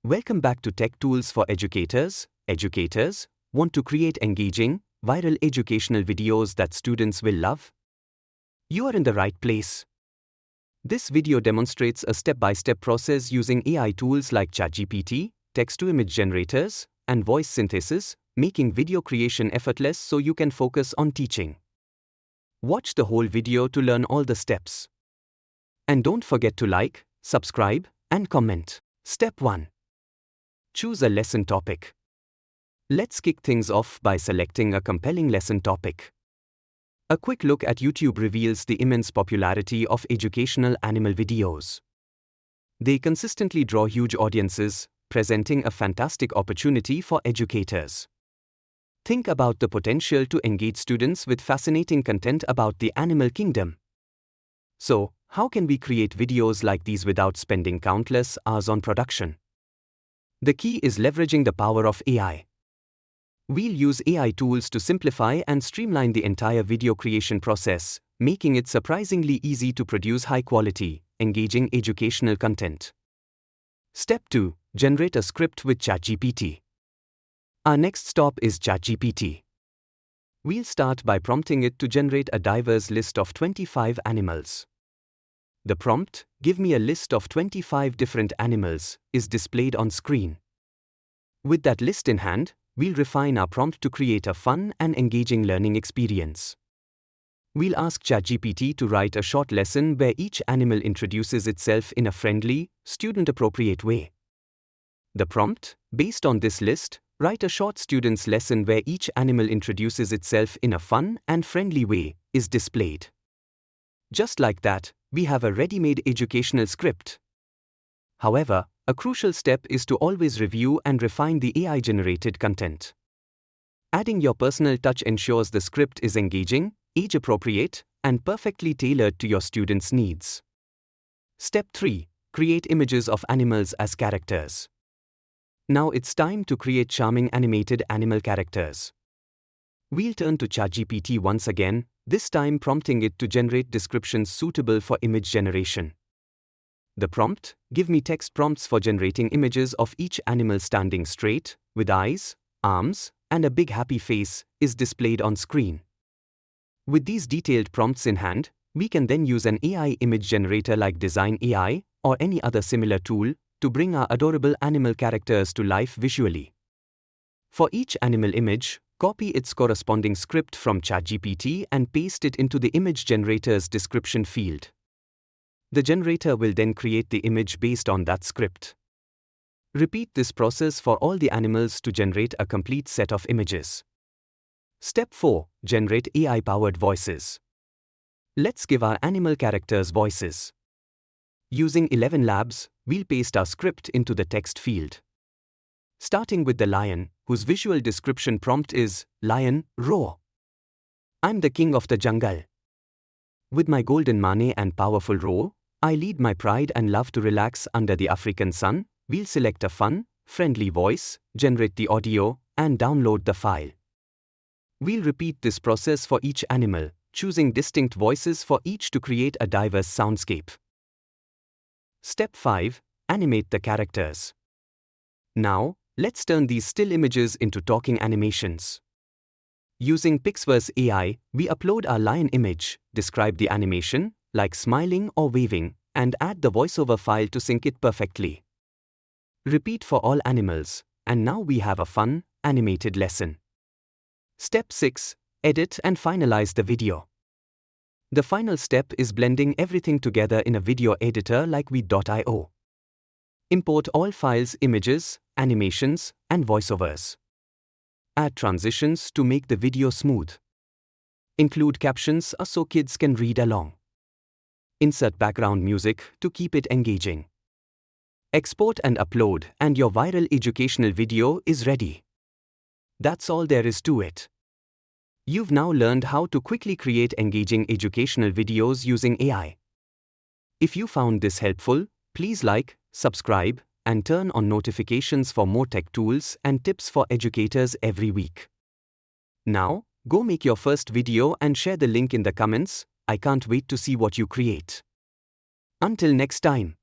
Welcome back to Tech Tools for Educators. Educators, want to create engaging, viral educational videos that students will love? You are in the right place. This video demonstrates a step-by-step process using AI tools like ChatGPT, text-to-image generators, and voice synthesis, making video creation effortless so you can focus on teaching. Watch the whole video to learn all the steps. And don't forget to like, subscribe, and comment. Step 1. Choose a lesson topic. Let's kick things off by selecting a compelling lesson topic. A quick look at YouTube reveals the immense popularity of educational animal videos. They consistently draw huge audiences, presenting a fantastic opportunity for educators. Think about the potential to engage students with fascinating content about the animal kingdom. So, how can we create videos like these without spending countless hours on production? The key is leveraging the power of AI. We'll use AI tools to simplify and streamline the entire video creation process, making it surprisingly easy to produce high-quality, engaging educational content. Step 2. Generate a script with ChatGPT. Our next stop is ChatGPT. We'll start by prompting it to generate a diverse list of 25 animals. The prompt, "Give me a list of 25 different animals," is displayed on screen. With that list in hand, we'll refine our prompt to create a fun and engaging learning experience. We'll ask ChatGPT to write a short lesson where each animal introduces itself in a friendly, student-appropriate way. The prompt, based on this list, write a short student's lesson where each animal introduces itself in a fun and friendly way, is displayed. Just like that, we have a ready-made educational script. However, a crucial step is to always review and refine the AI-generated content. Adding your personal touch ensures the script is engaging, age-appropriate, and perfectly tailored to your students' needs. Step 3. Create images of animals as characters. Now it's time to create charming animated animal characters. We'll turn to ChatGPT once again, this time prompting it to generate descriptions suitable for image generation. The prompt, "Give me text prompts for generating images of each animal standing straight, with eyes, arms, and a big happy face," is displayed on screen. With these detailed prompts in hand, we can then use an AI image generator like Design AI or any other similar tool to bring our adorable animal characters to life visually. For each animal image, copy its corresponding script from ChatGPT and paste it into the image generator's description field. The generator will then create the image based on that script. Repeat this process for all the animals to generate a complete set of images. Step 4. Generate AI-powered voices. Let's give our animal characters voices. Using 11 labs, we'll paste our script into the text field. Starting with the lion, whose visual description prompt is, "Lion, roar. I'm the king of the jungle. With my golden mane and powerful roar, I lead my pride and love to relax under the African sun." We'll select a fun, friendly voice, generate the audio, and download the file. We'll repeat this process for each animal, choosing distinct voices for each to create a diverse soundscape. Step 5. Animate the characters. Now, let's turn these still images into talking animations. Using Pixverse AI, we upload our lion image, describe the animation, like smiling or waving, and add the voiceover file to sync it perfectly. Repeat for all animals, and now we have a fun, animated lesson. Step 6. Edit and finalize the video. The final step is blending everything together in a video editor like Vid.io. Import all files, images, animations, and voiceovers. Add transitions to make the video smooth. Include captions so kids can read along. Insert background music to keep it engaging. Export and upload, and your viral educational video is ready. That's all there is to it. You've now learned how to quickly create engaging educational videos using AI. If you found this helpful, please like, subscribe, and turn on notifications for more tech tools and tips for educators every week. Now, go make your first video and share the link in the comments. I can't wait to see what you create. Until next time.